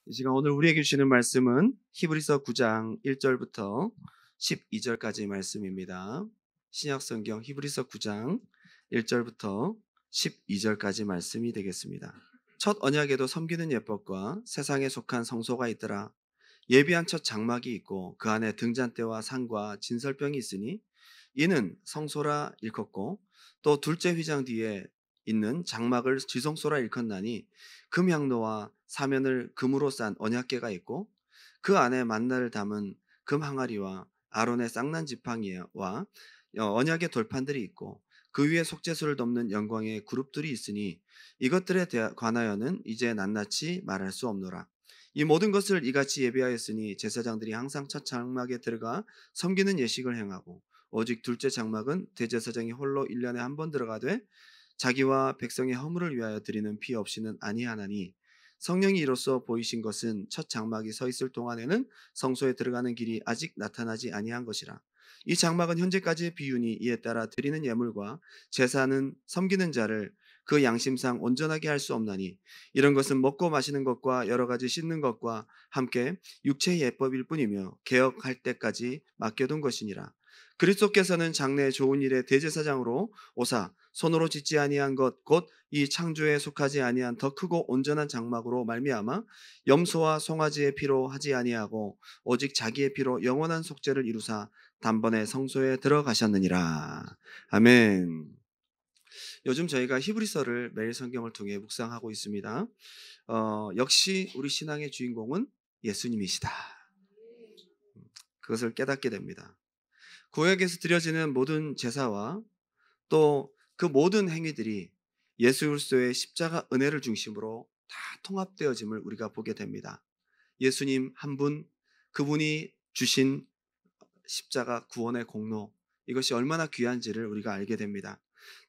이 시간 오늘 우리에게 주시는 말씀은 히브리서 9장 1절부터 12절까지 말씀입니다. 신약성경 히브리서 9장 1절부터 12절까지 말씀이 되겠습니다. 첫 언약에도 섬기는 예법과 세상에 속한 성소가 있더라. 예비한 첫 장막이 있고 그 안에 등잔대와 상과 진설병이 있으니 이는 성소라 일컫고 또 둘째 휘장 뒤에 있는 장막을 지성소라 일컫나니 금향로와 사면을 금으로 싼 언약궤가 있고 그 안에 만나를 담은 금 항아리와 아론의 쌍난 지팡이와 언약의 돌판들이 있고 그 위에 속죄소를 덮는 영광의 그룹들이 있으니 이것들에 관하여는 이제 낱낱이 말할 수 없노라. 이 모든 것을 이같이 예비하였으니 제사장들이 항상 첫 장막에 들어가 섬기는 예식을 행하고 오직 둘째 장막은 대제사장이 홀로 1년에 한 번 들어가되 자기와 백성의 허물을 위하여 드리는 피 없이는 아니하나니 성령이 이로써 보이신 것은 첫 장막이 서 있을 동안에는 성소에 들어가는 길이 아직 나타나지 아니한 것이라. 이 장막은 현재까지의 비유니 이에 따라 드리는 예물과 제사는 섬기는 자를 그 양심상 온전하게 할 수 없나니 이런 것은 먹고 마시는 것과 여러 가지 씻는 것과 함께 육체의 예법일 뿐이며 개혁할 때까지 맡겨둔 것이니라. 그리스도께서는 장래의 좋은 일의 대제사장으로 오사 손으로 짓지 아니한 것 곧 이 창조에 속하지 아니한 더 크고 온전한 장막으로 말미암아 염소와 송아지의 피로 하지 아니하고 오직 자기의 피로 영원한 속죄를 이루사 단번에 성소에 들어가셨느니라. 아멘. 요즘 저희가 히브리서를 매일 성경을 통해 묵상하고 있습니다. 역시 우리 신앙의 주인공은 예수님이시다. 그것을 깨닫게 됩니다. 구약에서 드려지는 모든 제사와 또 그 모든 행위들이 예수 그리스도의 십자가 은혜를 중심으로 다 통합되어짐을 우리가 보게 됩니다. 예수님 한 분, 그분이 주신 십자가 구원의 공로, 이것이 얼마나 귀한지를 우리가 알게 됩니다.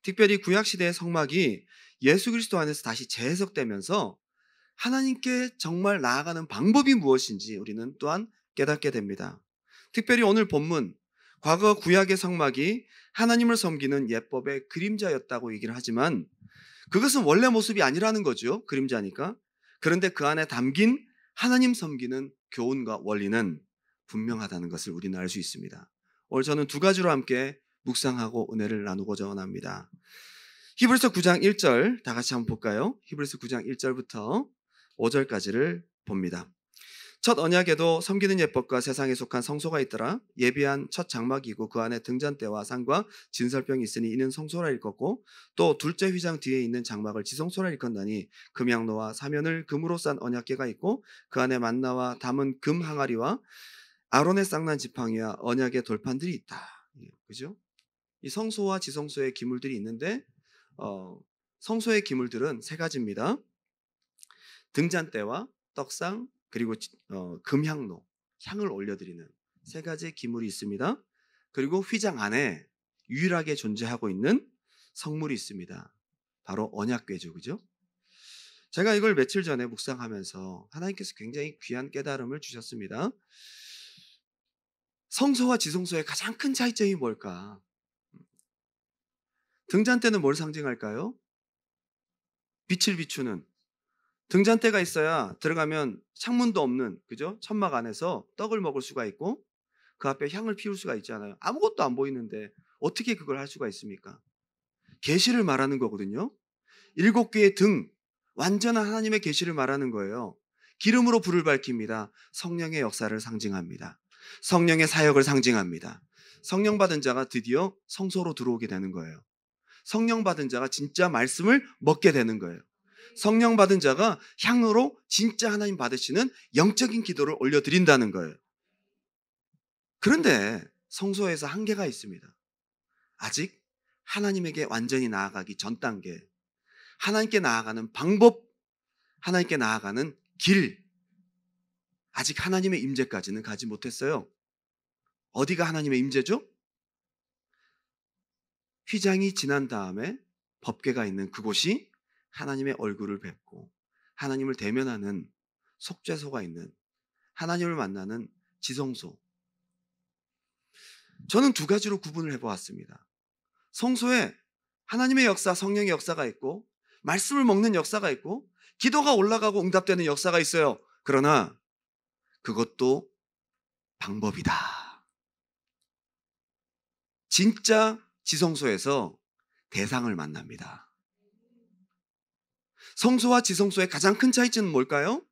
특별히 구약시대의 성막이 예수 그리스도 안에서 다시 재해석되면서 하나님께 정말 나아가는 방법이 무엇인지 우리는 또한 깨닫게 됩니다. 특별히 오늘 본문, 과거 구약의 성막이 하나님을 섬기는 예법의 그림자였다고 얘기를 하지만 그것은 원래 모습이 아니라는 거죠. 그림자니까. 그런데 그 안에 담긴 하나님 섬기는 교훈과 원리는 분명하다는 것을 우리는 알 수 있습니다. 오늘 저는 두 가지로 함께 묵상하고 은혜를 나누고자 원합니다. 히브리서 9장 1절 다 같이 한번 볼까요? 히브리서 9장 1절부터 5절까지를 봅니다. 첫 언약에도 섬기는 예법과 세상에 속한 성소가 있더라. 예비한 첫 장막이고 그 안에 등잔대와 상과 진설병이 있으니 이는 성소라 일컫고 또 둘째 휘장 뒤에 있는 장막을 지성소라 일컫나니 금양로와 사면을 금으로 싼 언약궤가 있고 그 안에 만나와 담은 금 항아리와 아론의 쌍난 지팡이와 언약의 돌판들이 있다. 그죠? 이 성소와 지성소의 기물들이 있는데 성소의 기물들은 세 가지입니다. 등잔대와 떡상 그리고 금향로, 향을 올려드리는 세 가지의 기물이 있습니다. 그리고 휘장 안에 유일하게 존재하고 있는 성물이 있습니다. 바로 언약궤죠. 그죠? 제가 이걸 며칠 전에 묵상하면서 하나님께서 굉장히 귀한 깨달음을 주셨습니다. 성소와 지성소의 가장 큰 차이점이 뭘까? 등잔대는 뭘 상징할까요? 빛을 비추는, 등잔대가 있어야 들어가면 창문도 없는, 그죠? 천막 안에서 떡을 먹을 수가 있고 그 앞에 향을 피울 수가 있잖아요. 아무것도 안 보이는데 어떻게 그걸 할 수가 있습니까? 계시를 말하는 거거든요. 7개의 등, 완전한 하나님의 계시를 말하는 거예요. 기름으로 불을 밝힙니다. 성령의 역사를 상징합니다. 성령의 사역을 상징합니다. 성령 받은 자가 드디어 성소로 들어오게 되는 거예요. 성령 받은 자가 진짜 말씀을 먹게 되는 거예요. 성령 받은 자가 향으로 진짜 하나님 받으시는 영적인 기도를 올려드린다는 거예요. 그런데 성소에서 한계가 있습니다. 아직 하나님에게 완전히 나아가기 전 단계, 하나님께 나아가는 방법, 하나님께 나아가는 길, 아직 하나님의 임재까지는 가지 못했어요. 어디가 하나님의 임재죠? 휘장이 지난 다음에 법궤가 있는 그곳이 하나님의 얼굴을 뵙고 하나님을 대면하는 속죄소가 있는, 하나님을 만나는 지성소. 저는 두 가지로 구분을 해보았습니다. 성소에 하나님의 역사, 성령의 역사가 있고 말씀을 먹는 역사가 있고 기도가 올라가고 응답되는 역사가 있어요. 그러나 그것도 방법이다. 진짜 지성소에서 대상을 만납니다. 성소와 지성소의 가장 큰 차이점은 뭘까요?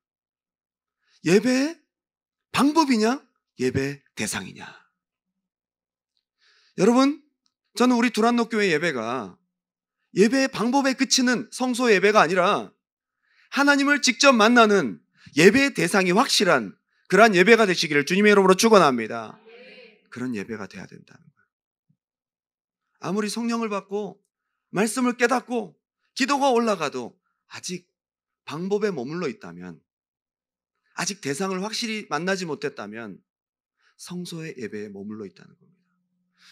예배의 방법이냐? 예배 대상이냐? 여러분, 저는 우리 두란노교회 예배가 예배의 방법에 그치는 성소 예배가 아니라 하나님을 직접 만나는 예배의 대상이 확실한 그러한 예배가 되시기를 주님의 이름으로 축원합니다. 그런 예배가 돼야 된다는 거예요. 아무리 성령을 받고 말씀을 깨닫고 기도가 올라가도 아직 방법에 머물러 있다면, 아직 대상을 확실히 만나지 못했다면 성소의 예배에 머물러 있다는 겁니다.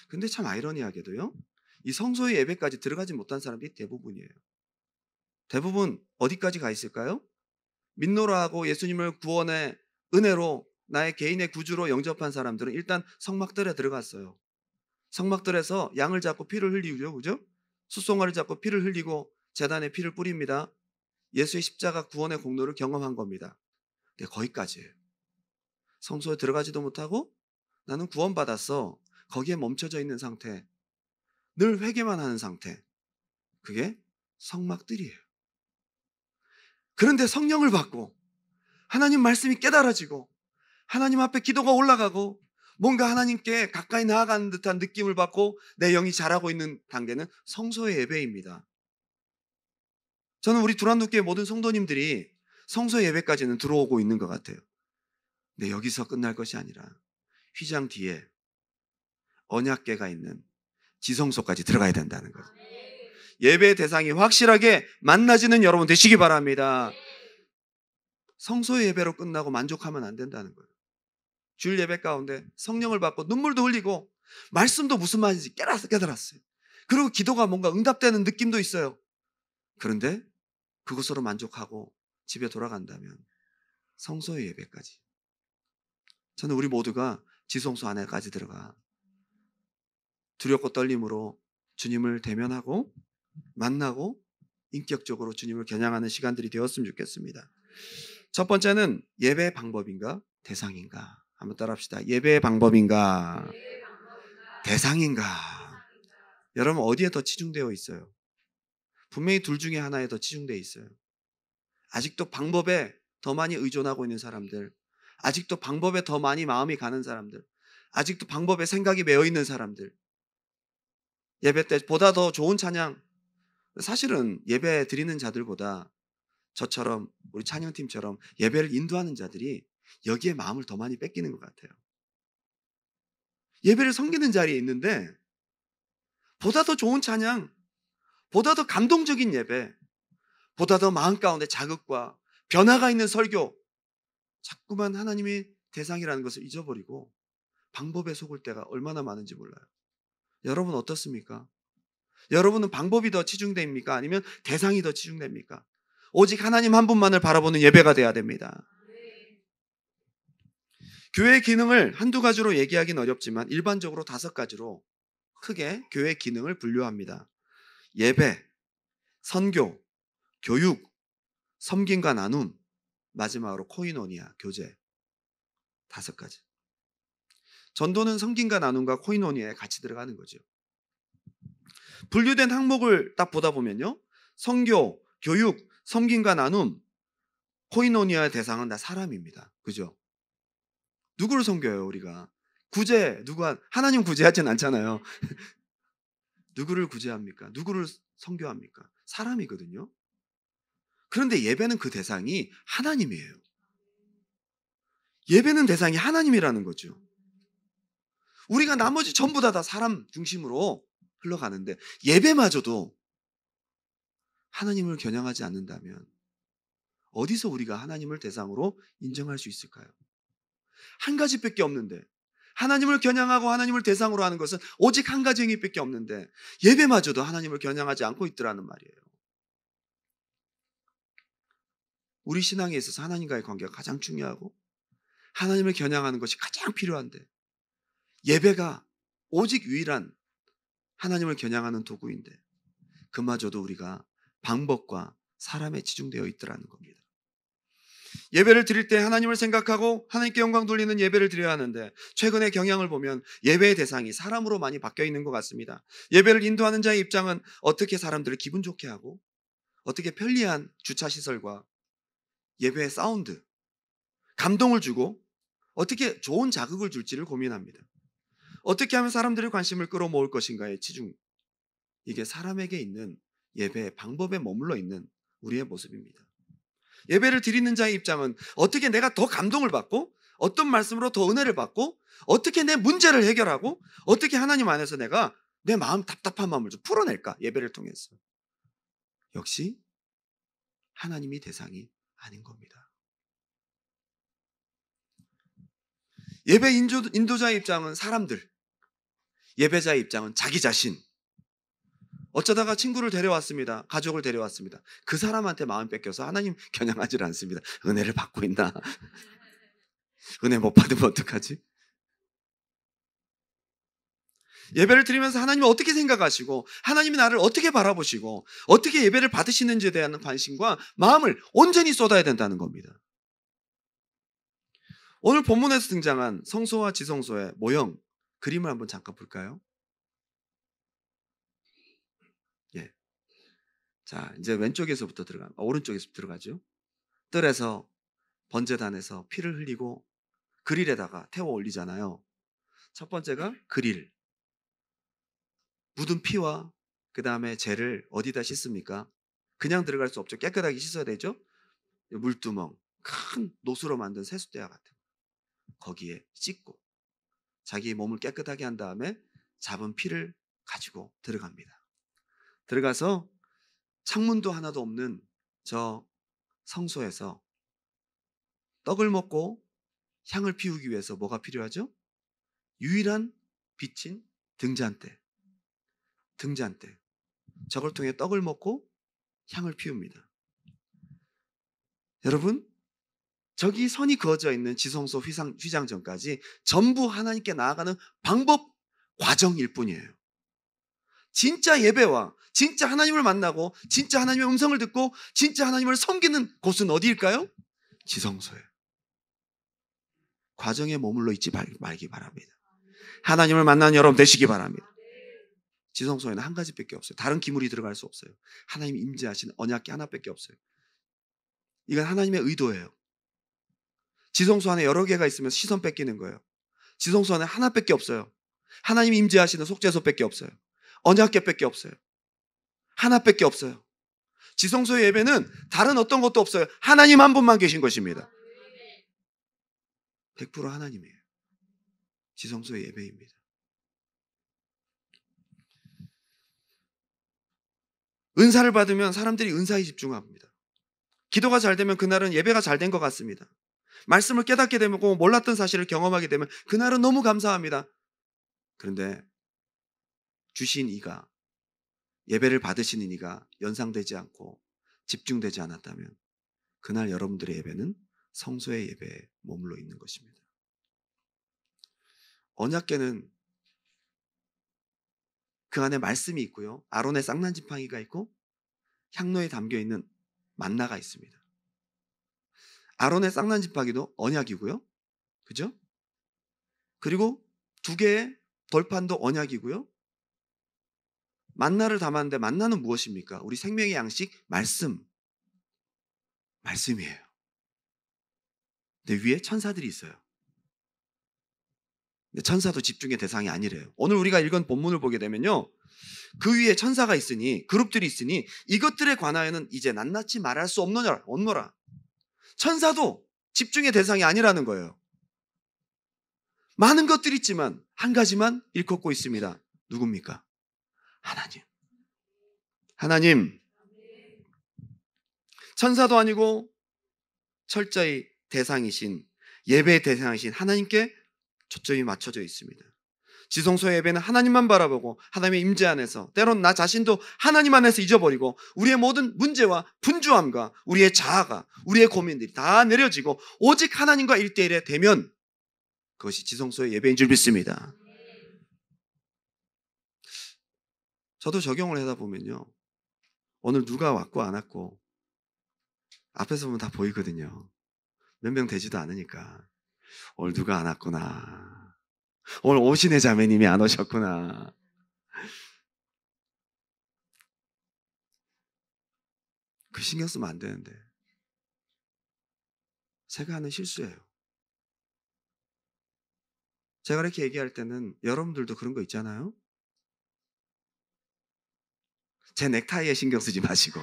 근데 참 아이러니하게도요, 이 성소의 예배까지 들어가지 못한 사람들이 대부분이에요. 대부분 어디까지 가 있을까요? 믿노라 하고 예수님을 구원의 은혜로 나의 개인의 구주로 영접한 사람들은 일단 성막들에 들어갔어요. 성막들에서 양을 잡고 피를 흘리죠, 그죠? 숫송아를 잡고 피를 흘리고 제단에 피를 뿌립니다. 예수의 십자가 구원의 공로를 경험한 겁니다. 근데 거기까지예요. 성소에 들어가지도 못하고 나는 구원받았어, 거기에 멈춰져 있는 상태, 늘 회개만 하는 상태, 그게 성막들이에요. 그런데 성령을 받고 하나님 말씀이 깨달아지고 하나님 앞에 기도가 올라가고 뭔가 하나님께 가까이 나아가는 듯한 느낌을 받고 내 영이 자라고 있는 단계는 성소의 예배입니다. 저는 우리 두란노교회 모든 성도님들이 성소 예배까지는 들어오고 있는 것 같아요. 근데 여기서 끝날 것이 아니라 휘장 뒤에 언약궤가 있는 지성소까지 들어가야 된다는 거죠. 예배의 대상이 확실하게 만나지는 여러분 되시기 바랍니다. 성소의 예배로 끝나고 만족하면 안 된다는 거예요. 주일 예배 가운데 성령을 받고 눈물도 흘리고 말씀도 무슨 말인지 깨달았어요. 그리고 기도가 뭔가 응답되는 느낌도 있어요. 그런데 그것으로 만족하고 집에 돌아간다면 성소의 예배까지, 저는 우리 모두가 지성소 안에까지 들어가 두렵고 떨림으로 주님을 대면하고 만나고 인격적으로 주님을 겨냥하는 시간들이 되었으면 좋겠습니다. 첫 번째는 예배의 방법인가 대상인가? 한번 따라합시다. 예배의 방법인가 대상인가? 여러분 어디에 더 치중되어 있어요? 분명히 둘 중에 하나에 더 치중되어 있어요. 아직도 방법에 더 많이 의존하고 있는 사람들, 아직도 방법에 더 많이 마음이 가는 사람들, 아직도 방법에 생각이 매여 있는 사람들, 예배 때 보다 더 좋은 찬양, 사실은 예배 드리는 자들보다 저처럼 우리 찬양팀처럼 예배를 인도하는 자들이 여기에 마음을 더 많이 뺏기는 것 같아요. 예배를 섬기는 자리에 있는데 보다 더 좋은 찬양, 보다 더 감동적인 예배, 보다 더 마음 가운데 자극과 변화가 있는 설교, 자꾸만 하나님의 대상이라는 것을 잊어버리고 방법에 속을 때가 얼마나 많은지 몰라요. 여러분 어떻습니까? 여러분은 방법이 더 치중됩니까? 아니면 대상이 더 치중됩니까? 오직 하나님 한 분만을 바라보는 예배가 돼야 됩니다. 교회의 기능을 한두 가지로 얘기하기는 어렵지만 일반적으로 5가지로 크게 교회의 기능을 분류합니다. 예배, 선교, 교육, 섬김과 나눔, 마지막으로 코이노니아, 교제. 5가지. 전도는 섬김과 나눔과 코이노니아에 같이 들어가는 거죠. 분류된 항목을 딱 보다 보면요, 선교, 교육, 섬김과 나눔, 코이노니아의 대상은 다 사람입니다. 그죠? 누구를 섬겨요 우리가? 구제, 하나님 구제하진 않잖아요. 누구를 구제합니까? 누구를 선교합니까? 사람이거든요. 그런데 예배는 그 대상이 하나님이에요. 예배는 대상이 하나님이라는 거죠. 우리가 나머지 전부 다 사람 중심으로 흘러가는데 예배마저도 하나님을 겨냥하지 않는다면 어디서 우리가 하나님을 대상으로 인정할 수 있을까요? 한 가지밖에 없는데, 하나님을 겨냥하고 하나님을 대상으로 하는 것은 오직 한 가지 행위밖에 없는데 예배마저도 하나님을 겨냥하지 않고 있더라는 말이에요. 우리 신앙에 있어서 하나님과의 관계가 가장 중요하고 하나님을 겨냥하는 것이 가장 필요한데 예배가 오직 유일한 하나님을 겨냥하는 도구인데 그마저도 우리가 방법과 사람에 치중되어 있더라는 겁니다. 예배를 드릴 때 하나님을 생각하고 하나님께 영광 돌리는 예배를 드려야 하는데 최근의 경향을 보면 예배의 대상이 사람으로 많이 바뀌어 있는 것 같습니다. 예배를 인도하는 자의 입장은 어떻게 사람들을 기분 좋게 하고 어떻게 편리한 주차시설과 예배의 사운드, 감동을 주고 어떻게 좋은 자극을 줄지를 고민합니다. 어떻게 하면 사람들의 관심을 끌어모을 것인가에 치중. 이게 사람에게 있는 예배의 방법에 머물러 있는 우리의 모습입니다. 예배를 드리는 자의 입장은 어떻게 내가 더 감동을 받고 어떤 말씀으로 더 은혜를 받고 어떻게 내 문제를 해결하고 어떻게 하나님 안에서 내가 내 마음 답답한 마음을 좀 풀어낼까 예배를 통해서. 역시 하나님이 대상이 아닌 겁니다. 예배 인도자의 입장은 사람들, 예배자의 입장은 자기 자신. 어쩌다가 친구를 데려왔습니다. 가족을 데려왔습니다. 그 사람한테 마음 뺏겨서 하나님 겨냥하지 않습니다. 은혜를 받고 있나? 은혜 못 받으면 어떡하지? 예배를 드리면서 하나님이 어떻게 생각하시고 하나님이 나를 어떻게 바라보시고 어떻게 예배를 받으시는지에 대한 관심과 마음을 온전히 쏟아야 된다는 겁니다. 오늘 본문에서 등장한 성소와 지성소의 모형, 그림을 한번 잠깐 볼까요? 예. 자, 이제 왼쪽에서부터 오른쪽에서 들어가죠. 뜰에서 번제단에서 피를 흘리고 그릴에다가 태워 올리잖아요. 첫 번째가 그릴. 묻은 피와 그 다음에 재를 어디다 씻습니까? 그냥 들어갈 수 없죠. 깨끗하게 씻어야 되죠. 물두멍, 큰 노수로 만든 세숫대야 같은 거. 거기에 씻고 자기 몸을 깨끗하게 한 다음에 잡은 피를 가지고 들어갑니다. 들어가서 창문도 하나도 없는 저 성소에서 떡을 먹고 향을 피우기 위해서 뭐가 필요하죠? 유일한 빛인 등잔대. 등잔대. 저걸 통해 떡을 먹고 향을 피웁니다. 여러분, 저기 선이 그어져 있는 지성소 휘장전까지 전부 하나님께 나아가는 방법 과정일 뿐이에요. 진짜 예배와 진짜 하나님을 만나고 진짜 하나님의 음성을 듣고 진짜 하나님을 섬기는 곳은 어디일까요? 지성소예요. 과정에 머물러 있지 말기 바랍니다. 하나님을 만나는 여러분 되시기 바랍니다. 지성소에는 한 가지밖에 없어요. 다른 기물이 들어갈 수 없어요. 하나님이 임재하시는 언약궤 하나밖에 없어요. 이건 하나님의 의도예요. 지성소 안에 여러 개가 있으면 시선 뺏기는 거예요. 지성소 안에 하나밖에 없어요. 하나님이 임재하시는 속죄소밖에 없어요. 언약궤밖에 없어요. 하나밖에 없어요. 지성소의 예배는 다른 어떤 것도 없어요. 하나님 한 분만 계신 것입니다. 100% 하나님이에요. 지성소의 예배입니다. 은사를 받으면 사람들이 은사에 집중합니다. 기도가 잘 되면 그날은 예배가 잘 된 것 같습니다. 말씀을 깨닫게 되면 몰랐던 사실을 경험하게 되면 그날은 너무 감사합니다. 그런데 주신 이가, 예배를 받으시는 이가 연상되지 않고 집중되지 않았다면 그날 여러분들의 예배는 성소의 예배에 머물러 있는 것입니다. 언약궤는 그 안에 말씀이 있고요. 아론의 쌍난지팡이가 있고 향로에 담겨있는 만나가 있습니다. 아론의 쌍난지팡이도 언약이고요. 그죠? 그리고 두 개의 돌판도 언약이고요. 만나를 담았는데 만나는 무엇입니까? 우리 생명의 양식 말씀이에요. 근데 위에 천사들이 있어요. 근데 천사도 집중의 대상이 아니래요. 오늘 우리가 읽은 본문을 보게 되면요, 그 위에 천사가 있으니, 그룹들이 있으니 이것들에 관하여는 이제 낱낱이 말할 수 없노라. 천사도 집중의 대상이 아니라는 거예요. 많은 것들이 있지만 한 가지만 일컫고 있습니다. 누굽니까? 하나님. 천사도 아니고 철저히 대상이신, 예배의 대상이신 하나님께 초점이 맞춰져 있습니다. 지성소의 예배는 하나님만 바라보고 하나님의 임재 안에서, 때론 나 자신도 하나님 안에서 잊어버리고 우리의 모든 문제와 분주함과 우리의 자아가, 우리의 고민들이 다 내려지고 오직 하나님과 1대1에 되면 그것이 지성소의 예배인 줄 믿습니다. 저도 적용을 하다 보면요, 오늘 누가 왔고 안 왔고 앞에서 보면 다 보이거든요. 몇 명 되지도 않으니까. 오늘 누가 안 왔구나. 오늘 오신의 자매님이 안 오셨구나. 그 신경 쓰면 안 되는데. 제가 하는 실수예요. 제가 이렇게 얘기할 때는 여러분들도 그런 거 있잖아요. 제 넥타이에 신경 쓰지 마시고.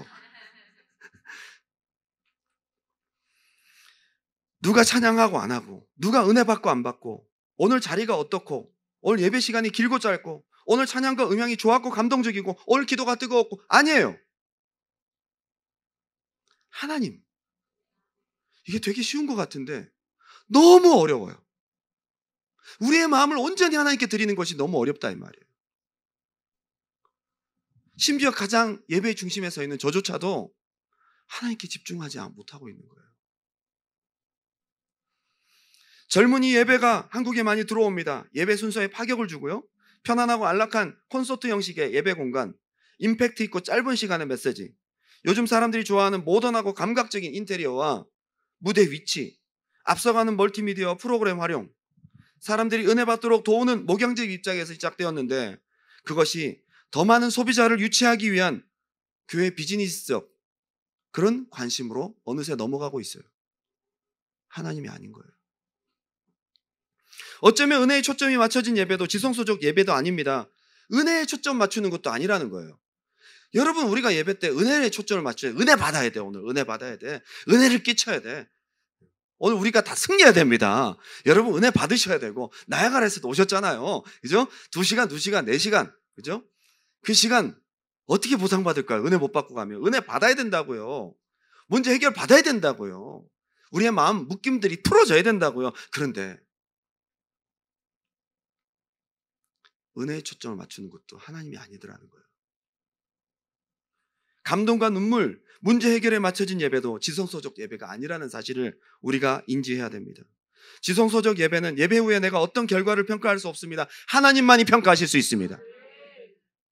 누가 찬양하고 안 하고, 누가 은혜 받고 안 받고, 오늘 자리가 어떻고, 오늘 예배 시간이 길고 짧고, 오늘 찬양과 음향이 좋았고 감동적이고, 오늘 기도가 뜨거웠고, 아니에요. 하나님. 이게 되게 쉬운 것 같은데 너무 어려워요. 우리의 마음을 온전히 하나님께 드리는 것이 너무 어렵다 이 말이에요. 심지어 가장 예배 중심에 서 있는 저조차도 하나님께 집중하지 못하고 있는 거예요. 젊은이 예배가 한국에 많이 들어옵니다. 예배 순서에 파격을 주고요. 편안하고 안락한 콘서트 형식의 예배 공간, 임팩트 있고 짧은 시간의 메시지, 요즘 사람들이 좋아하는 모던하고 감각적인 인테리어와 무대 위치, 앞서가는 멀티미디어 프로그램 활용, 사람들이 은혜 받도록 도우는 목양적 입장에서 시작되었는데 그것이 더 많은 소비자를 유치하기 위한 교회 비즈니스적 그런 관심으로 어느새 넘어가고 있어요. 하나님이 아닌 거예요. 어쩌면 은혜의 초점이 맞춰진 예배도 지성소적 예배도 아닙니다. 은혜에 초점 맞추는 것도 아니라는 거예요. 여러분, 우리가 예배 때 은혜에 초점을 맞춰야 돼. 은혜 받아야 돼. 오늘 은혜 받아야 돼. 은혜를 끼쳐야 돼. 오늘 우리가 다 승리해야 됩니다. 여러분 은혜 받으셔야 되고, 나야가라에서도 오셨잖아요. 그죠? 2시간, 2시간, 4시간. 그죠? 그 시간 어떻게 보상받을까요? 은혜 못 받고 가면. 은혜 받아야 된다고요. 문제 해결 받아야 된다고요. 우리의 마음 묶임들이 풀어져야 된다고요. 그런데 은혜에 초점을 맞추는 것도 하나님이 아니더라는 거예요. 감동과 눈물, 문제 해결에 맞춰진 예배도 지성소적 예배가 아니라는 사실을 우리가 인지해야 됩니다. 지성소적 예배는 예배 후에 내가 어떤 결과를 평가할 수 없습니다. 하나님만이 평가하실 수 있습니다.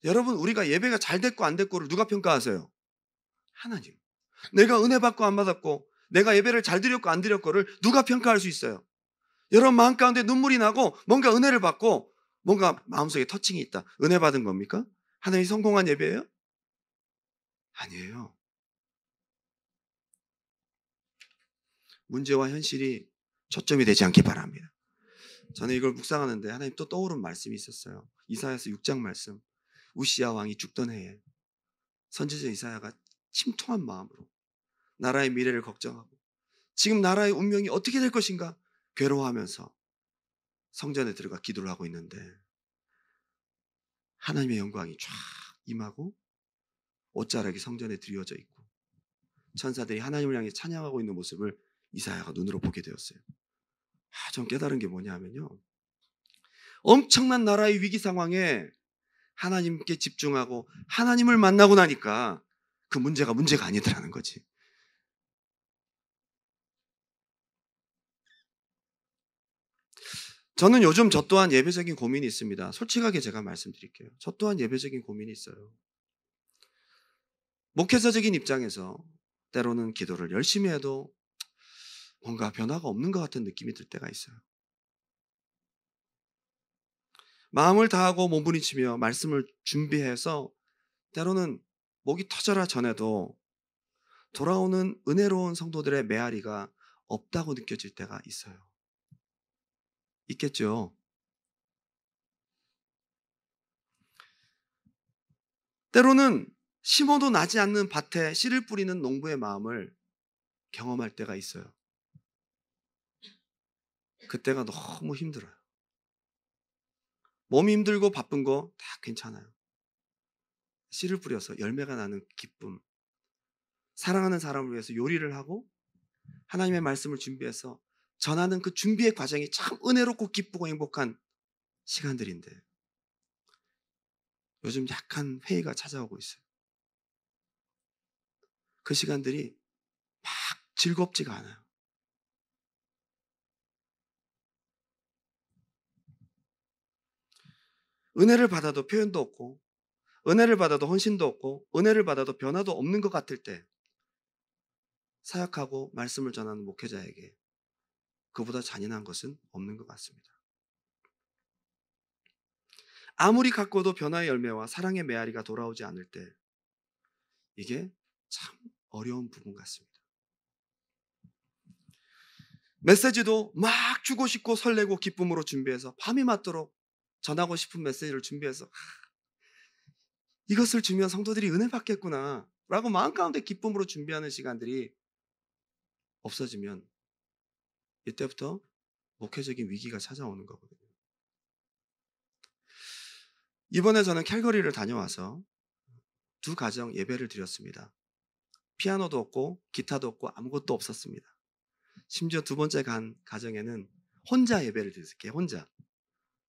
여러분, 우리가 예배가 잘 됐고 안 됐고를 누가 평가하세요? 하나님. 내가 은혜 받고 안 받았고, 내가 예배를 잘 드렸고 안 드렸고를 누가 평가할 수 있어요? 여러분 마음 가운데 눈물이 나고 뭔가 은혜를 받고 뭔가 마음속에 터칭이 있다. 은혜 받은 겁니까? 하나님이 성공한 예배예요? 아니에요. 문제와 현실이 초점이 되지 않기 바랍니다. 저는 이걸 묵상하는데 하나님 또 떠오른 말씀이 있었어요. 이사야서 6장 말씀. 우시야 왕이 죽던 해에 선지자 이사야가 침통한 마음으로 나라의 미래를 걱정하고 지금 나라의 운명이 어떻게 될 것인가 괴로워하면서 성전에 들어가 기도를 하고 있는데 하나님의 영광이 쫙 임하고 옷자락이 성전에 드리워져 있고 천사들이 하나님을 향해 찬양하고 있는 모습을 이사야가 눈으로 보게 되었어요. 좀 깨달은 게 뭐냐면요, 엄청난 나라의 위기 상황에 하나님께 집중하고 하나님을 만나고 나니까 그 문제가 아니더라는 거지. 저는 요즘 저 또한 예배적인 고민이 있습니다. 솔직하게 제가 말씀드릴게요. 저 또한 예배적인 고민이 있어요. 목회자적인 입장에서 때로는 기도를 열심히 해도 뭔가 변화가 없는 것 같은 느낌이 들 때가 있어요. 마음을 다하고 몸부림치며 말씀을 준비해서 때로는 목이 터져라 전에도 돌아오는 은혜로운 성도들의 메아리가 없다고 느껴질 때가 있어요. 있겠죠. 때로는 심어도 나지 않는 밭에 씨를 뿌리는 농부의 마음을 경험할 때가 있어요. 그때가 너무 힘들어요. 몸이 힘들고 바쁜 거 다 괜찮아요. 씨를 뿌려서 열매가 나는 기쁨, 사랑하는 사람을 위해서 요리를 하고 하나님의 말씀을 준비해서 전하는 그 준비의 과정이 참 은혜롭고 기쁘고 행복한 시간들인데 요즘 약간 회의가 찾아오고 있어요. 그 시간들이 막 즐겁지가 않아요. 은혜를 받아도 표현도 없고, 은혜를 받아도 헌신도 없고, 은혜를 받아도 변화도 없는 것 같을 때 사역하고 말씀을 전하는 목회자에게 그보다 잔인한 것은 없는 것 같습니다. 아무리 가꿔도 변화의 열매와 사랑의 메아리가 돌아오지 않을 때 이게 참 어려운 부분 같습니다. 메시지도 막 주고 싶고 설레고 기쁨으로 준비해서 밤이 맞도록 전하고 싶은 메시지를 준비해서 이것을 주면 성도들이 은혜 받겠구나 라고 마음 가운데 기쁨으로 준비하는 시간들이 없어지면 이때부터 목회적인 위기가 찾아오는 거거든요. 이번에 저는 캘거리를 다녀와서 두 가정 예배를 드렸습니다. 피아노도 없고 기타도 없고 아무것도 없었습니다. 심지어 두 번째 간 가정에는 혼자 예배를 드렸어요. 혼자.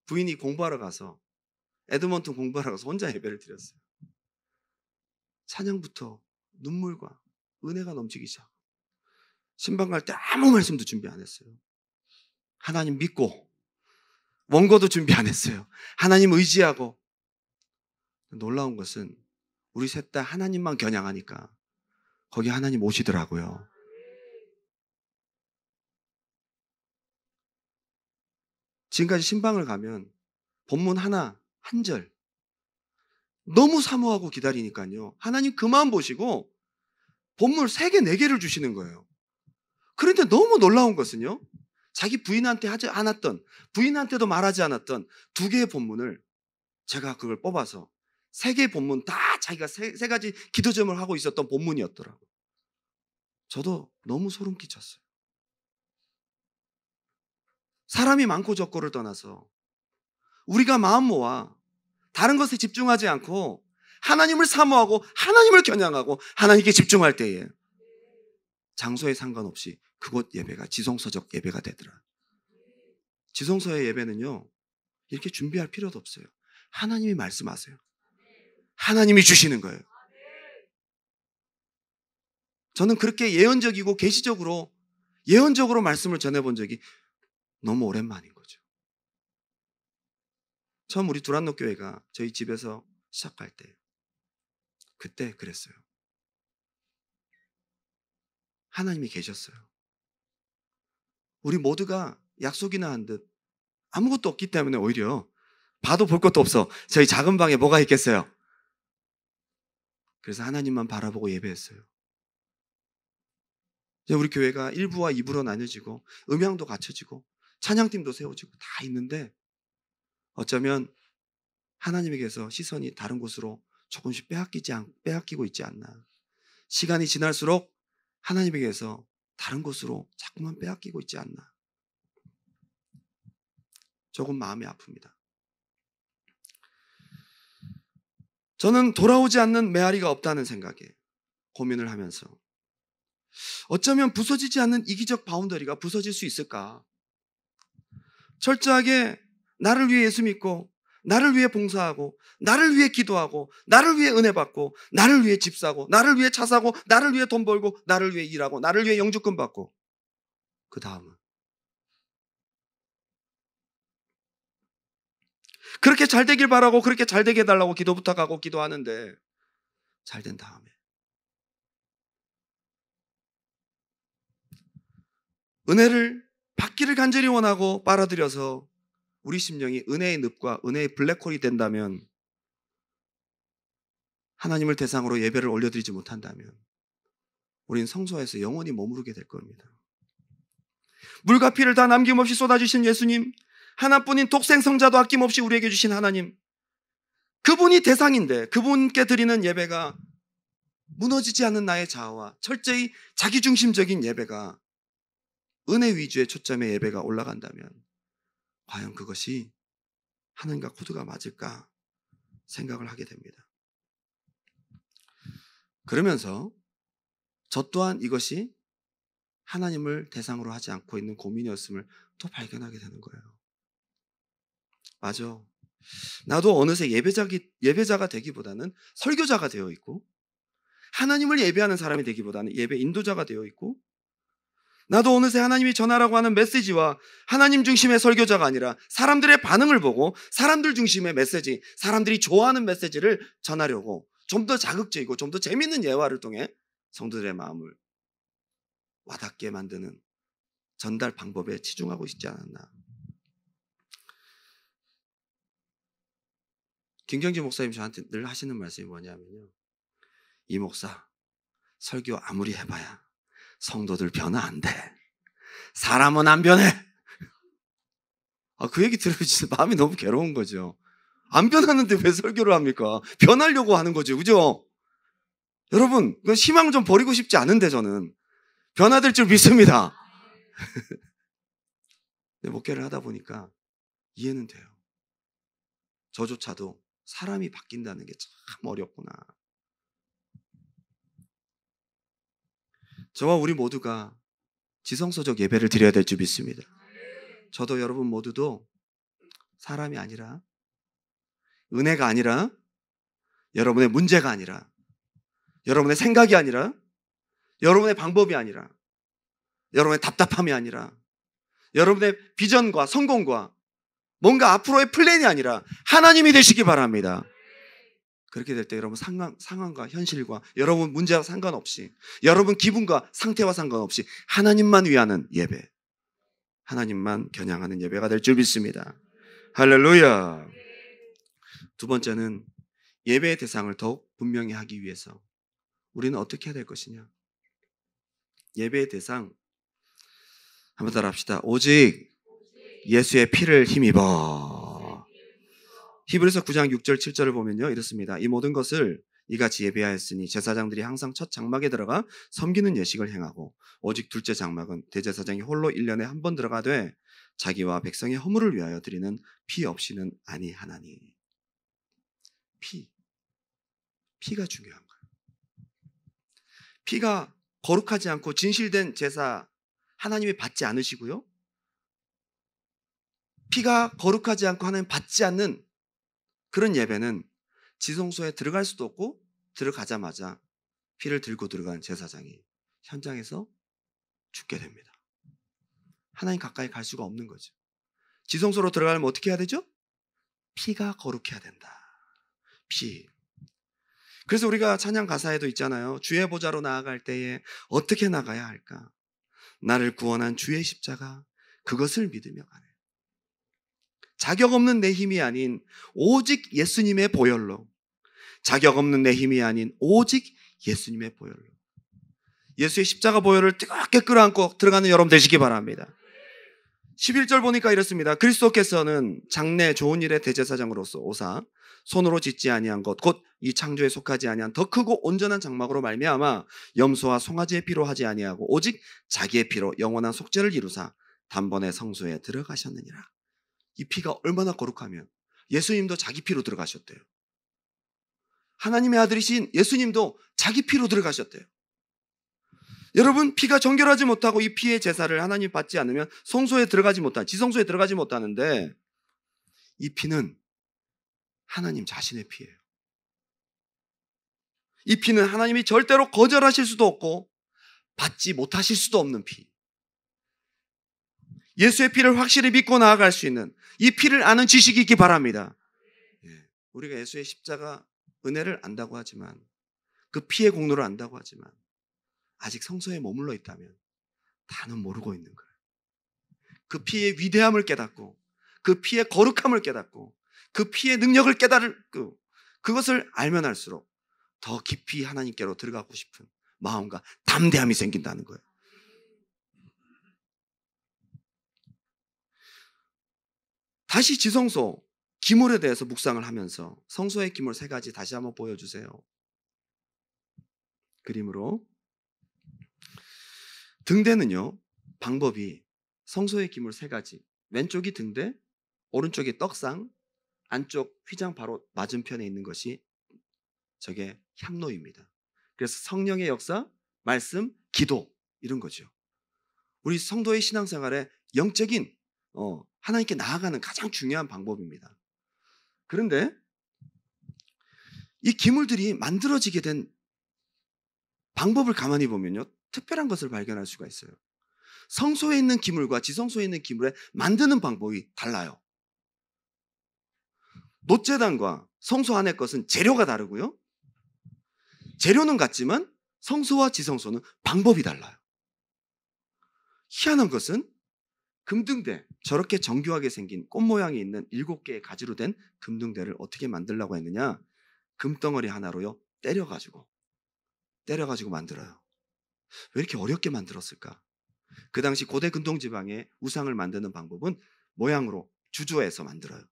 부인이 공부하러 가서 에드먼튼 공부하러 가서 혼자 예배를 드렸어요. 찬양부터 눈물과 은혜가 넘치기 시작. 신방 갈 때 아무 말씀도 준비 안 했어요. 하나님 믿고 원고도 준비 안 했어요. 하나님 의지하고. 놀라운 것은 우리 셋 다 하나님만 겨냥하니까 거기 하나님 오시더라고요. 지금까지 신방을 가면 본문 하나, 한 절 너무 사모하고 기다리니까요. 하나님 그 마음 보시고 본문 3개, 4개를 주시는 거예요. 그런데 너무 놀라운 것은요. 자기 부인한테 하지 않았던, 부인한테도 말하지 않았던 2개의 본문을 제가 그걸 뽑아서 3개의 본문 다 자기가 세 가지 기도점을 하고 있었던 본문이었더라고요. 저도 너무 소름 끼쳤어요. 사람이 많고 적고를 떠나서 우리가 마음 모아 다른 것에 집중하지 않고 하나님을 사모하고 하나님을 겨냥하고 하나님께 집중할 때에 장소에 상관없이 그곳 예배가 지성서적 예배가 되더라. 지성서의 예배는요, 이렇게 준비할 필요도 없어요. 하나님이 말씀하세요. 하나님이 주시는 거예요. 저는 그렇게 예언적이고 계시적으로 예언적으로 말씀을 전해본 적이 너무 오랜만인 거죠. 처음 우리 두란노 교회가 저희 집에서 시작할 때 그때 그랬어요. 하나님이 계셨어요. 우리 모두가 약속이나 한 듯 아무것도 없기 때문에 오히려 봐도 볼 것도 없어. 저희 작은 방에 뭐가 있겠어요. 그래서 하나님만 바라보고 예배했어요. 이제 우리 교회가 1부와 2부로 나뉘어지고 음향도 갖춰지고 찬양팀도 세워지고 다 있는데 어쩌면 하나님에게서 시선이 다른 곳으로 조금씩 빼앗기고 있지 않나. 시간이 지날수록 하나님에게서 다른 곳으로 자꾸만 빼앗기고 있지 않나. 조금 마음이 아픕니다. 저는 돌아오지 않는 메아리가 없다는 생각에 고민을 하면서 어쩌면 부서지지 않는 이기적 바운더리가 부서질 수 있을까? 철저하게 나를 위해 예수 믿고 나를 위해 봉사하고 나를 위해 기도하고 나를 위해 은혜 받고 나를 위해 집 사고 나를 위해 차 사고 나를 위해 돈 벌고 나를 위해 일하고 나를 위해 영주권 받고 그 다음은 그렇게 잘 되길 바라고 그렇게 잘 되게 해달라고 기도 부탁하고 기도하는데 잘 된 다음에 은혜를 받기를 간절히 원하고 빨아들여서 우리 심령이 은혜의 늪과 은혜의 블랙홀이 된다면 하나님을 대상으로 예배를 올려드리지 못한다면 우리는 성소에서 영원히 머무르게 될 겁니다. 물과 피를 다 남김없이 쏟아주신 예수님, 하나뿐인 독생성자도 아낌없이 우리에게 주신 하나님, 그분이 대상인데 그분께 드리는 예배가 무너지지 않는 나의 자아와 철저히 자기중심적인 예배가 은혜 위주의 초점의 예배가 올라간다면 과연 그것이 하나님과 코드가 맞을까 생각을 하게 됩니다. 그러면서 저 또한 이것이 하나님을 대상으로 하지 않고 있는 고민이었음을 또 발견하게 되는 거예요. 맞아. 나도 어느새 예배자가 되기보다는 설교자가 되어 있고 하나님을 예배하는 사람이 되기보다는 예배 인도자가 되어 있고 나도 어느새 하나님이 전하라고 하는 메시지와 하나님 중심의 설교자가 아니라 사람들의 반응을 보고 사람들 중심의 메시지, 사람들이 좋아하는 메시지를 전하려고 좀 더 자극적이고 좀 더 재밌는 예화를 통해 성도들의 마음을 와닿게 만드는 전달 방법에 치중하고 있지 않았나. 김경진 목사님 저한테 늘 하시는 말씀이 뭐냐면요, 이 목사 설교 아무리 해봐야 성도들 변화 안 돼. 사람은 안 변해. 그 얘기 들으면 진짜 마음이 너무 괴로운 거죠. 안 변하는데 왜 설교를 합니까? 변하려고 하는 거죠. 그죠? 여러분, 희망 좀 버리고 싶지 않은데 저는 변화될 줄 믿습니다. 목회를 하다 보니까 이해는 돼요. 저조차도 사람이 바뀐다는 게 참 어렵구나. 저와 우리 모두가 지성소적 예배를 드려야 될 줄 믿습니다. 저도 여러분 모두도 사람이 아니라, 은혜가 아니라, 여러분의 문제가 아니라, 여러분의 생각이 아니라, 여러분의 방법이 아니라, 여러분의 답답함이 아니라, 여러분의 비전과 성공과 뭔가 앞으로의 플랜이 아니라 하나님이 되시기 바랍니다. 그렇게 될 때 여러분 상황과 현실과 여러분 문제와 상관없이, 여러분 기분과 상태와 상관없이 하나님만 위하는 예배, 하나님만 겨냥하는 예배가 될 줄 믿습니다. 할렐루야. 두 번째는 예배의 대상을 더욱 분명히 하기 위해서 우리는 어떻게 해야 될 것이냐. 예배의 대상 한번 따라 합시다. 오직 예수의 피를 힘입어. 히브리서 9장 6절 7절을 보면요, 이렇습니다. 이 모든 것을 이같이 예배하였으니 제사장들이 항상 첫 장막에 들어가 섬기는 예식을 행하고 오직 둘째 장막은 대제사장이 홀로 1년에 한 번 들어가되 자기와 백성의 허물을 위하여 드리는 피 없이는 아니하나니. 피가 중요한 거예요. 피가 거룩하지 않고 진실된 제사 하나님이 받지 않으시고요, 피가 거룩하지 않고 하나님 받지 않는 그런 예배는 지성소에 들어갈 수도 없고, 들어가자마자 피를 들고 들어간 제사장이 현장에서 죽게 됩니다. 하나님 가까이 갈 수가 없는 거죠. 지성소로 들어가려면 어떻게 해야 되죠? 피가 거룩해야 된다. 피. 그래서 우리가 찬양 가사에도 있잖아요. 주의 보좌로 나아갈 때에 어떻게 나가야 할까? 나를 구원한 주의 십자가, 그것을 믿으며 가네. 자격 없는 내 힘이 아닌 오직 예수님의 보혈로, 자격 없는 내 힘이 아닌 오직 예수님의 보혈로, 예수의 십자가 보혈을 뜨겁게 끌어안고 들어가는 여러분 되시기 바랍니다. 11절 보니까 이렇습니다. 그리스도께서는 장래 좋은 일의 대제사장으로서 오사 손으로 짓지 아니한 것 곧 이 창조에 속하지 아니한 더 크고 온전한 장막으로 말미암아 염소와 송아지의 피로 하지 아니하고 오직 자기의 피로 영원한 속죄를 이루사 단번에 성소에 들어가셨느니라. 이 피가 얼마나 거룩하면 예수님도 자기 피로 들어가셨대요. 하나님의 아들이신 예수님도 자기 피로 들어가셨대요. 여러분, 피가 정결하지 못하고 이 피의 제사를 하나님 받지 않으면 성소에 들어가지 못한, 지성소에 들어가지 못하는데, 이 피는 하나님 자신의 피예요. 이 피는 하나님이 절대로 거절하실 수도 없고 받지 못하실 수도 없는 피. 예수의 피를 확실히 믿고 나아갈 수 있는 이 피를 아는 지식이 있기 바랍니다. 우리가 예수의 십자가 은혜를 안다고 하지만, 그 피의 공로를 안다고 하지만 아직 성소에 머물러 있다면 다는 모르고 있는 거예요. 그 피의 위대함을 깨닫고, 그 피의 거룩함을 깨닫고, 그 피의 능력을 깨달고, 그것을 알면 알수록 더 깊이 하나님께로 들어가고 싶은 마음과 담대함이 생긴다는 거예요. 다시 지성소 기물에 대해서 묵상을 하면서 성소의 기물 3가지 다시 한번 보여주세요. 그림으로. 등대는요, 방법이 성소의 기물 3가지. 왼쪽이 등대, 오른쪽이 떡상, 안쪽 휘장 바로 맞은편에 있는 것이 저게 향로입니다. 그래서 성령의 역사, 말씀, 기도, 이런 거죠. 우리 성도의 신앙생활에 영적인 하나님께 나아가는 가장 중요한 방법입니다. 그런데 이 기물들이 만들어지게 된 방법을 가만히 보면요, 특별한 것을 발견할 수가 있어요. 성소에 있는 기물과 지성소에 있는 기물에 만드는 방법이 달라요. 놋제단과 성소 안의 것은 재료가 다르고요, 재료는 같지만 성소와 지성소는 방법이 달라요. 희한한 것은 금등대, 저렇게 정교하게 생긴 꽃 모양이 있는 7개의 가지로 된 금등대를 어떻게 만들려고 했느냐? 금덩어리 하나로요 때려가지고 만들어요. 왜 이렇게 어렵게 만들었을까? 그 당시 고대 근동지방의 우상을 만드는 방법은 모양으로 주조해서 만들어요.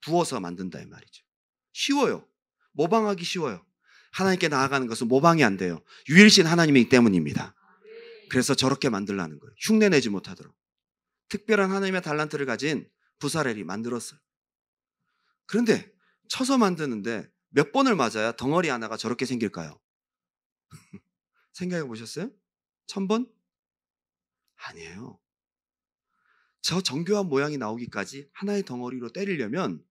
부어서 만든다 이 말이죠. 쉬워요. 모방하기 쉬워요. 하나님께 나아가는 것은 모방이 안 돼요. 유일신 하나님이기 때문입니다. 그래서 저렇게 만들라는 거예요. 흉내내지 못하도록. 특별한 하나님의 달란트를 가진 부사렐이 만들었어요. 그런데 쳐서 만드는데 몇 번을 맞아야 덩어리 하나가 저렇게 생길까요? 생각해 보셨어요? 1000번? 아니에요. 저 정교한 모양이 나오기까지 하나의 덩어리로 때리려면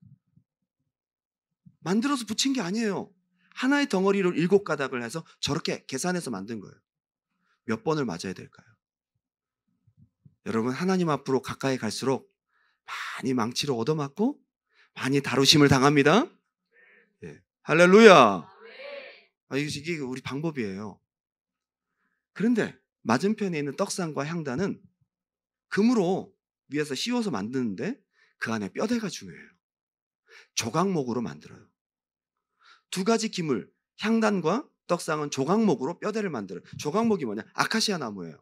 만들어서 붙인 게 아니에요. 하나의 덩어리로 7가닥을 해서 저렇게 계산해서 만든 거예요. 몇 번을 맞아야 될까요? 여러분, 하나님 앞으로 가까이 갈수록 많이 망치로 얻어맞고 많이 다루심을 당합니다. 예. 할렐루야. 이게 우리 방법이에요. 그런데 맞은편에 있는 떡상과 향단은 금으로 위에서 씌워서 만드는데 그 안에 뼈대가 중요해요. 조각목으로 만들어요. 두 가지 기물, 향단과 떡상은 조각목으로 뼈대를 만들어요. 조각목이 뭐냐? 아카시아 나무예요.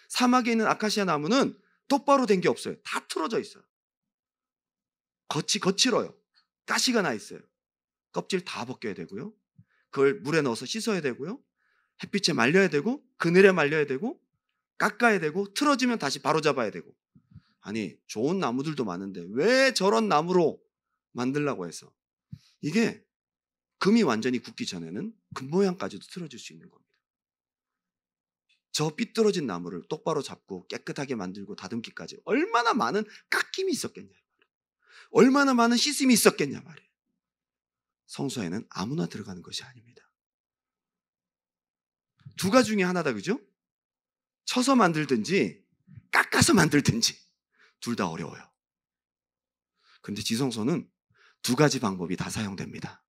사막에 있는 아카시아 나무는 똑바로 된 게 없어요. 다 틀어져 있어요. 거칠어요. 가시가 나 있어요. 껍질 다 벗겨야 되고요. 그걸 물에 넣어서 씻어야 되고요. 햇빛에 말려야 되고 그늘에 말려야 되고 깎아야 되고 틀어지면 다시 바로 잡아야 되고. 아니, 좋은 나무들도 많은데 왜 저런 나무로 만들라고 해서. 이게 금이 완전히 굳기 전에는 금 모양까지도 틀어질 수 있는 겁니다. 저 삐뚤어진 나무를 똑바로 잡고 깨끗하게 만들고 다듬기까지 얼마나 많은 깎임이 있었겠냐, 얼마나 많은 씻음이 있었겠냐 말이에요. 성소에는 아무나 들어가는 것이 아닙니다. 두 가지 중에 하나다, 그죠? 쳐서 만들든지 깎아서 만들든지 둘 다 어려워요. 그런데 지성소는 두 가지 방법이 다 사용됩니다.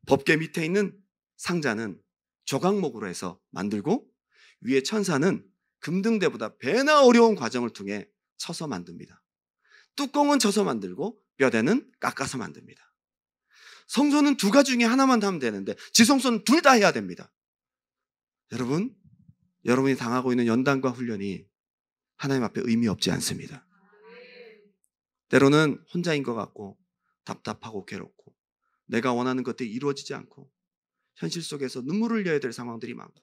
법궤 밑에 있는 상자는 조각목으로 해서 만들고 위에 천사는 금등대보다 배나 어려운 과정을 통해 쳐서 만듭니다. 뚜껑은 쳐서 만들고 뼈대는 깎아서 만듭니다. 성소는 두 가지 중에 하나만 하면 되는데 지성소는 둘 다 해야 됩니다. 여러분, 여러분이 당하고 있는 연단과 훈련이 하나님 앞에 의미 없지 않습니다. 때로는 혼자인 것 같고 답답하고 괴롭고 내가 원하는 것들이 이루어지지 않고 현실 속에서 눈물을 흘려야 될 상황들이 많고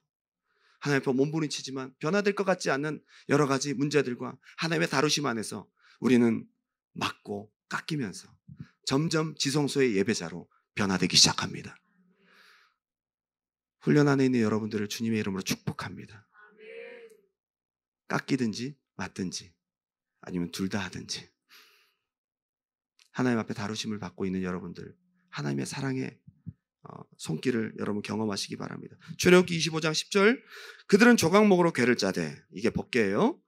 하나님 앞에 몸부림치지만 변화될 것 같지 않는 여러 가지 문제들과 하나님의 다루심 안에서 우리는 맞고 깎이면서 점점 지성소의 예배자로 변화되기 시작합니다. 훈련 안에 있는 여러분들을 주님의 이름으로 축복합니다. 깎이든지 맞든지 아니면 둘 다 하든지 하나님 앞에 다루심을 받고 있는 여러분들, 하나님의 사랑의 손길을 여러분 경험하시기 바랍니다. 출애굽기 25장 10절, 그들은 조각목으로 궤를 짜되, 이게 법궤예요.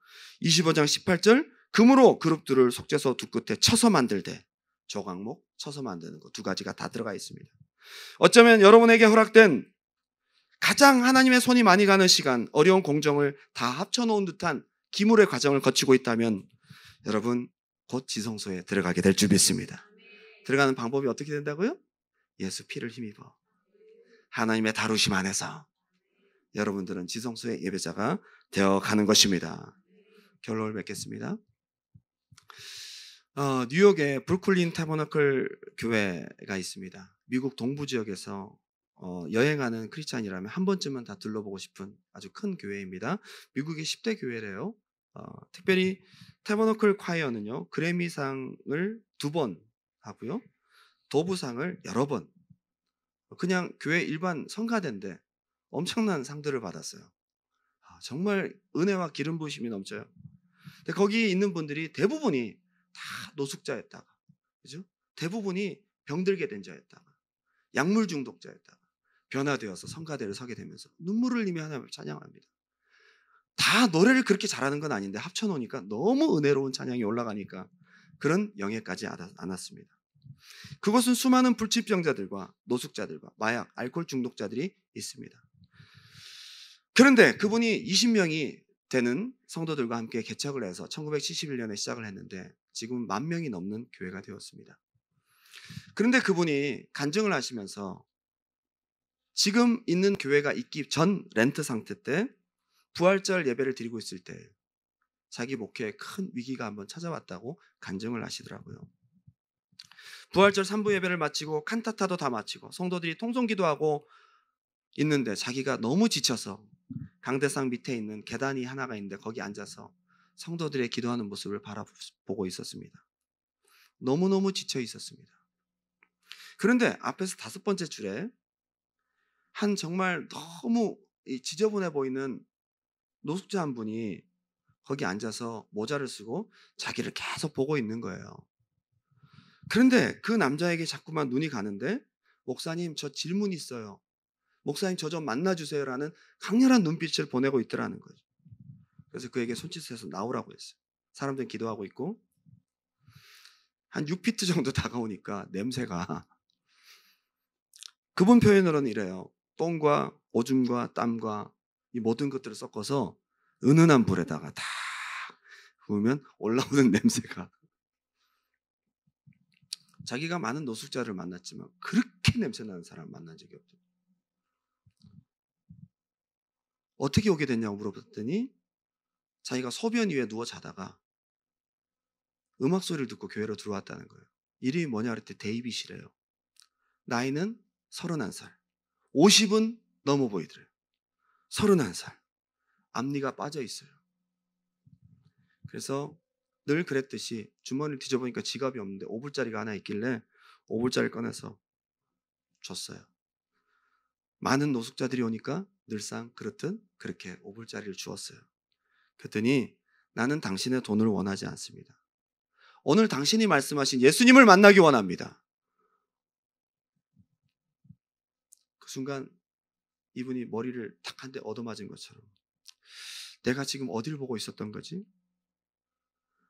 25장 18절, 금으로 그룹들을 속죄소 두 끝에 쳐서 만들되, 조각목 쳐서 만드는 거 두 가지가 다 들어가 있습니다. 어쩌면 여러분에게 허락된 가장 하나님의 손이 많이 가는 시간, 어려운 공정을 다 합쳐놓은 듯한 기물의 과정을 거치고 있다면 여러분 곧 지성소에 들어가게 될 줄 믿습니다. 들어가는 방법이 어떻게 된다고요? 예수 피를 힘입어 하나님의 다루심 안에서 여러분들은 지성소의 예배자가 되어가는 것입니다. 결론을 맺겠습니다. 뉴욕에 브루클린 타버너클 교회가 있습니다. 미국 동부 지역에서 여행하는 크리스찬이라면 한 번쯤은 다 둘러보고 싶은 아주 큰 교회입니다. 미국의 10대 교회래요. 특별히 타버너클 콰이어는요, 그래미상을 2번 하고요, 도부상을 여러 번, 그냥 교회 일반 성가대인데 엄청난 상들을 받았어요. 정말 은혜와 기름 부으심이 넘쳐요. 근데 거기 있는 분들이 대부분이 다 노숙자였다가, 그죠? 대부분이 병들게 된 자였다가, 약물 중독자였다가 변화되어서 성가대를 서게 되면서 눈물을 흘리며 하나님을 찬양합니다. 다 노래를 그렇게 잘하는 건 아닌데 합쳐놓으니까 너무 은혜로운 찬양이 올라가니까 그런 영예까지 안았습니다. 그곳은 수많은 불치병자들과 노숙자들과 마약, 알코올 중독자들이 있습니다. 그런데 그분이 20명이 되는 성도들과 함께 개척을 해서 1971년에 시작을 했는데 지금 10,000명이 넘는 교회가 되었습니다. 그런데 그분이 간증을 하시면서 지금 있는 교회가 있기 전 렌트 상태 때 부활절 예배를 드리고 있을 때 자기 목회에 큰 위기가 한번 찾아왔다고 간증을 하시더라고요. 부활절 3부 예배를 마치고 칸타타도 다 마치고 성도들이 통성기도하고 있는데 자기가 너무 지쳐서 강대상 밑에 있는 계단이 하나가 있는데 거기 앉아서 성도들의 기도하는 모습을 바라보고 있었습니다. 너무너무 지쳐 있었습니다. 그런데 앞에서 5번째 줄에 한 정말 너무 지저분해 보이는 노숙자 한 분이 거기 앉아서 모자를 쓰고 자기를 계속 보고 있는 거예요. 그런데 그 남자에게 자꾸만 눈이 가는데 목사님 저 질문 있어요. 목사님 저 좀 만나주세요라는 강렬한 눈빛을 보내고 있더라는 거죠. 그래서 그에게 손짓해서 나오라고 했어요. 사람들은 기도하고 있고 한 6피트 정도 다가오니까 냄새가 그분 표현으로는 이래요. 똥과 오줌과 땀과 이 모든 것들을 섞어서 은은한 불에다가 다 구우면 올라오는 냄새가 자기가 많은 노숙자를 만났지만 그렇게 냄새나는 사람 만난 적이 없죠. 어떻게 오게 됐냐고 물어봤더니 자기가 소변 위에 누워 자다가 음악 소리를 듣고 교회로 들어왔다는 거예요. 이름이 뭐냐 그랬더니 데이빗이래요. 나이는 31살. 50은 넘어 보이더래요. 31살. 앞니가 빠져 있어요. 그래서 늘 그랬듯이 주머니를 뒤져보니까 지갑이 없는데 5불짜리가 하나 있길래 5불짜리 꺼내서 줬어요. 많은 노숙자들이 오니까 늘상 그렇듯 그렇게 5불짜리를 주었어요. 그랬더니 나는 당신의 돈을 원하지 않습니다. 오늘 당신이 말씀하신 예수님을 만나기 원합니다. 그 순간 이분이 머리를 탁 한 대 얻어맞은 것처럼 내가 지금 어디를 보고 있었던 거지?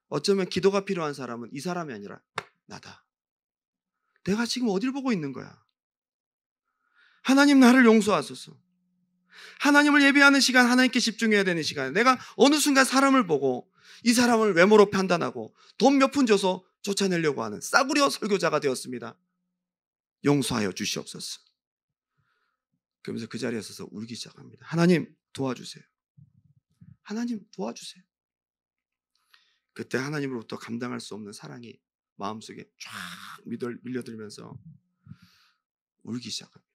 어쩌면 기도가 필요한 사람은 이 사람이 아니라 나다. 내가 지금 어디를 보고 있는 거야? 하나님 나를 용서하소서. 하나님을 예배하는 시간, 하나님께 집중해야 되는 시간에 내가 어느 순간 사람을 보고 이 사람을 외모로 판단하고 돈 몇 푼 줘서 쫓아내려고 하는 싸구려 설교자가 되었습니다. 용서하여 주시옵소서. 그러면서 그 자리에 서서 울기 시작합니다. 하나님 도와주세요. 하나님 도와주세요. 그때 하나님으로부터 감당할 수 없는 사랑이 마음속에 쫙 밀려들면서 울기 시작합니다.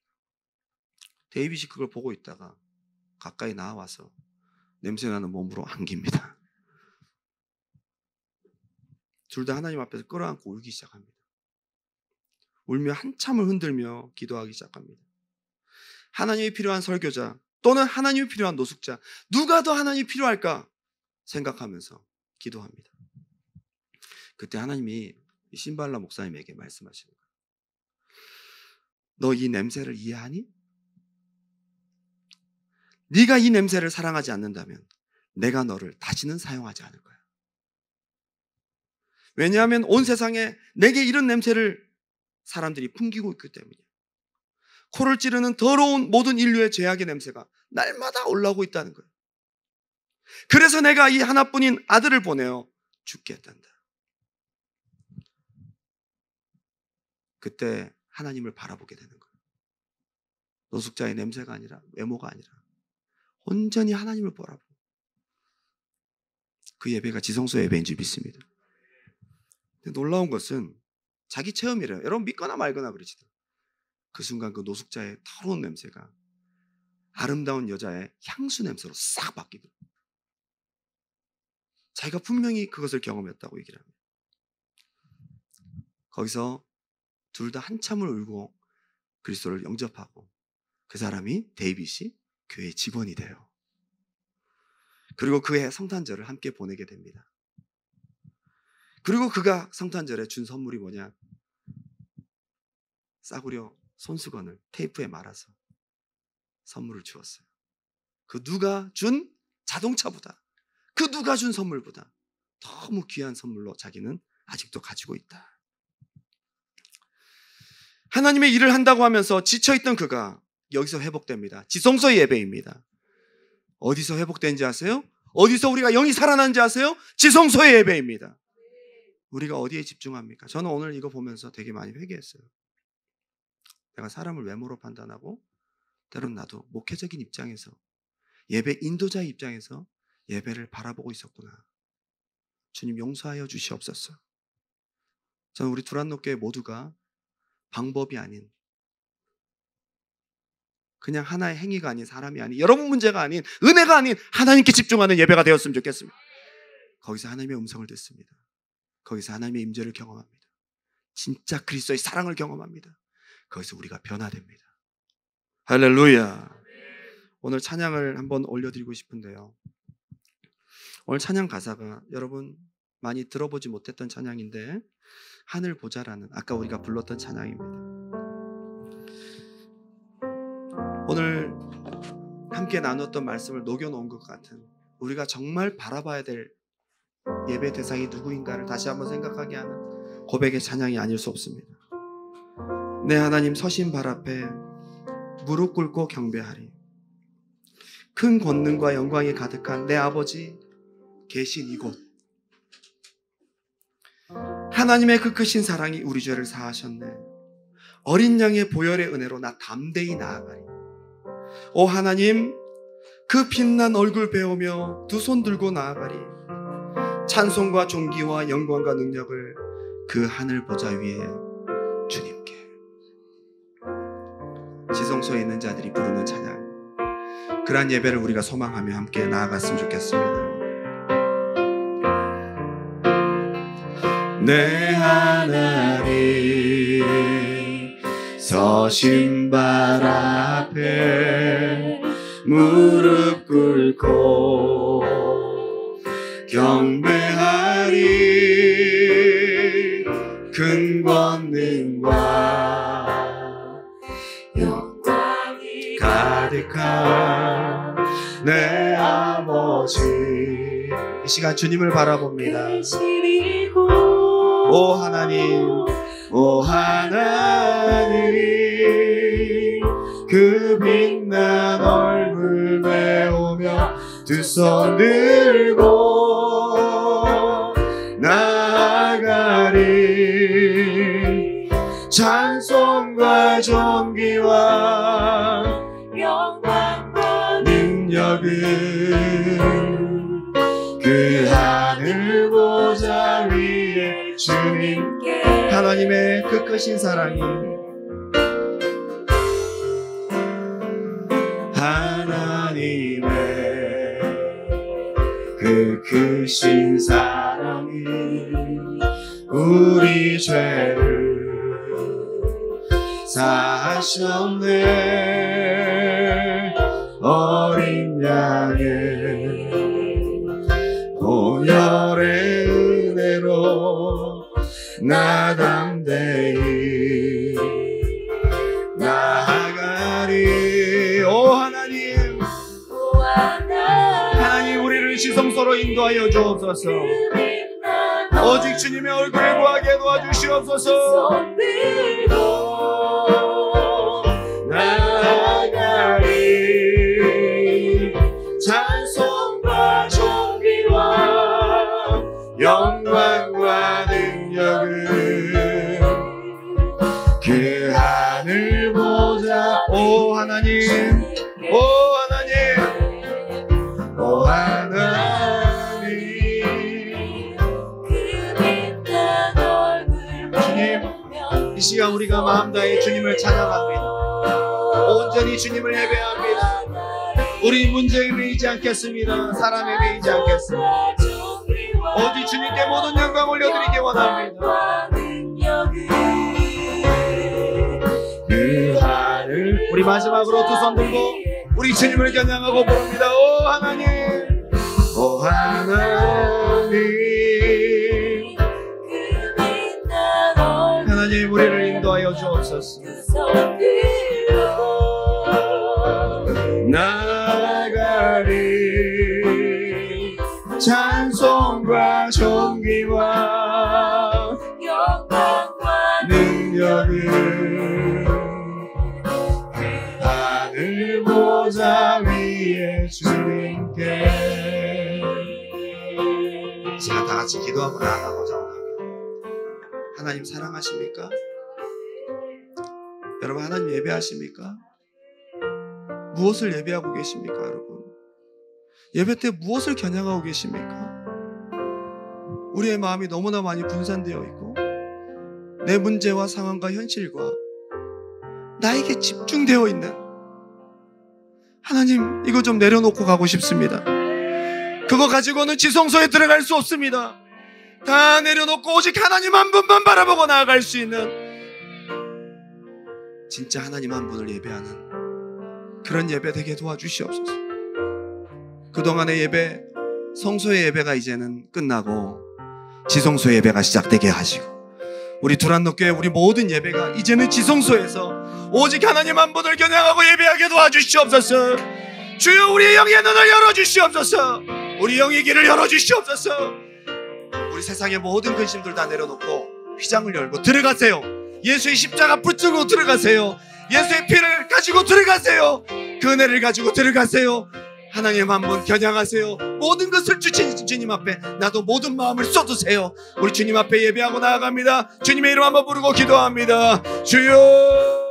데이빗이 그걸 보고 있다가 가까이 나와서 냄새나는 몸으로 안깁니다. 둘 다 하나님 앞에서 끌어안고 울기 시작합니다. 울며 한참을 흔들며 기도하기 시작합니다. 하나님이 필요한 설교자 또는 하나님이 필요한 노숙자 누가 더 하나님이 필요할까 생각하면서 기도합니다. 그때 하나님이 신발라 목사님에게 말씀하시는 거예요. 너 이 냄새를 이해하니? 네가 이 냄새를 사랑하지 않는다면 내가 너를 다시는 사용하지 않을 거야. 왜냐하면 온 세상에 내게 이런 냄새를 사람들이 풍기고 있기 때문이야. 코를 찌르는 더러운 모든 인류의 죄악의 냄새가 날마다 올라오고 있다는 거예요. 그래서 내가 이 하나뿐인 아들을 보내어 죽게 했단다. 그때 하나님을 바라보게 되는 거예요. 노숙자의 냄새가 아니라 외모가 아니라 온전히 하나님을 바라보고 그 예배가 지성소 예배인 줄 믿습니다. 근데 놀라운 것은 자기 체험이래요. 여러분 믿거나 말거나 그러시다. 그 순간 그 노숙자의 더러운 냄새가 아름다운 여자의 향수 냄새로 싹 바뀌더라고요. 자기가 분명히 그것을 경험했다고 얘기를 합니다. 거기서 둘 다 한참을 울고 그리스도를 영접하고 그 사람이 데이빗이 교회 직원이 돼요. 그리고 그해 성탄절을 함께 보내게 됩니다. 그리고 그가 성탄절에 준 선물이 뭐냐? 싸구려 손수건을 테이프에 말아서 선물을 주었어요. 그 누가 준 자동차보다 그 누가 준 선물보다 너무 귀한 선물로 자기는 아직도 가지고 있다. 하나님의 일을 한다고 하면서 지쳐있던 그가 여기서 회복됩니다. 지성소 예배입니다. 어디서 회복된지 아세요? 어디서 우리가 영이 살아난지 아세요? 지성소의 예배입니다. 우리가 어디에 집중합니까? 저는 오늘 이거 보면서 되게 많이 회개했어요. 내가 사람을 외모로 판단하고 때론 나도 목회적인 입장에서 예배 인도자의 입장에서 예배를 바라보고 있었구나. 주님 용서하여 주시옵소서. 저는 우리 두란노교회 모두가 방법이 아닌, 그냥 하나의 행위가 아닌, 사람이 아닌, 여러분 문제가 아닌, 은혜가 아닌 하나님께 집중하는 예배가 되었으면 좋겠습니다. 거기서 하나님의 음성을 듣습니다. 거기서 하나님의 임재를 경험합니다. 진짜 그리스도의 사랑을 경험합니다. 거기서 우리가 변화됩니다. 할렐루야. 오늘 찬양을 한번 올려드리고 싶은데요, 오늘 찬양 가사가 여러분 많이 들어보지 못했던 찬양인데, 하늘 보자라는 아까 우리가 불렀던 찬양입니다. 오늘 함께 나눴던 말씀을 녹여놓은 것 같은, 우리가 정말 바라봐야 될 예배 대상이 누구인가를 다시 한번 생각하게 하는 고백의 찬양이 아닐 수 없습니다. 내 하나님 서신 발 앞에 무릎 꿇고 경배하리. 큰 권능과 영광이 가득한 내 아버지 계신 이곳, 하나님의 그 크신 사랑이 우리 죄를 사하셨네. 어린 양의 보혈의 은혜로 나 담대히 나아가리. 오 하나님, 그 빛난 얼굴 배우며 두 손 들고 나아가리. 찬송과 존귀와 영광과 능력을 그 하늘 보좌 위에 주님께. 지성소에 있는 자들이 부르는 찬양, 그러한 예배를 우리가 소망하며 함께 나아갔으면 좋겠습니다. 내 하나님 서신 발 앞에 무릎 꿇고 경배하리. 큰 권능과 영광이 가득한 내 아버지, 이 시간 주님을 바라봅니다. 오 하나님, 오 하나님, 그 빛난 얼굴 배우며 두 손 들고 나아가리. 찬송과 존귀와 영광과 능력은 그 하늘 보좌 위에 주님께. 하나님의 그 크신 사랑이, 하나님의 그 크신 사랑이 우리 죄를 사하셨네. 어린 양의 보혈의 은혜로 나 담대히 나아가리. 오 하나님, 하나님 우리를 지성소로 인도하여 주옵소서. 오직 주님의 얼굴을 보게 도와주시옵소서. 나아가리. 찬송과 존귀와 영광과 능력은 그 하늘 보좌. 오 하나님, 오 하나님, 오 하나님, 주님, 이 시간 우리가 마음 다해 주님을 찬양합니다. 온전히 주님을 예배합니다. 우리 문제에 매이지 않겠습니다. 사람에 매이지 않겠습니다. 오직 주님께 모든 영광 올려드리기 원합니다. 그 하늘. 우리 마지막으로 두 손 들고 우리 주님을 겨냥하고 부릅니다. 오 하나님, 오 하나님, 하나님 우리를 인도하여 주옵소서. 나아가리. 찬송과 존귀와 영광과 능력은 하늘 보좌 위에 주님 제가 다 같이 기도하고 나아가고자 합니다. 하나님 사랑하십니까? 여러분, 하나님 예배하십니까? 무엇을 예배하고 계십니까, 여러분? 예배 때 무엇을 겨냥하고 계십니까? 우리의 마음이 너무나 많이 분산되어 있고 내 문제와 상황과 현실과 나에게 집중되어 있는, 하나님, 이거 좀 내려놓고 가고 싶습니다. 그거 가지고는 지성소에 들어갈 수 없습니다. 다 내려놓고 오직 하나님 한 분만 바라보고 나아갈 수 있는, 진짜 하나님 한 분을 예배하는 그런 예배 되게 도와주시옵소서. 그동안의 예배, 성소의 예배가 이제는 끝나고 지성소의 예배가 시작되게 하시고, 우리 두란노교회 우리 모든 예배가 이제는 지성소에서 오직 하나님 한 분을 겨냥하고 예배하게 도와주시옵소서. 주여, 우리의 영의 눈을 열어주시옵소서. 우리 영의 길을 열어주시옵소서. 우리 세상의 모든 근심들 다 내려놓고 휘장을 열고 들어가세요. 예수의 십자가 붙들고 들어가세요. 예수의 피를 가지고 들어가세요. 그 은혜를 가지고 들어가세요. 하나님 한 분 겨냥하세요. 모든 것을 주님 앞에 나도 모든 마음을 쏟으세요. 우리 주님 앞에 예배하고 나아갑니다. 주님의 이름 한번 부르고 기도합니다. 주여.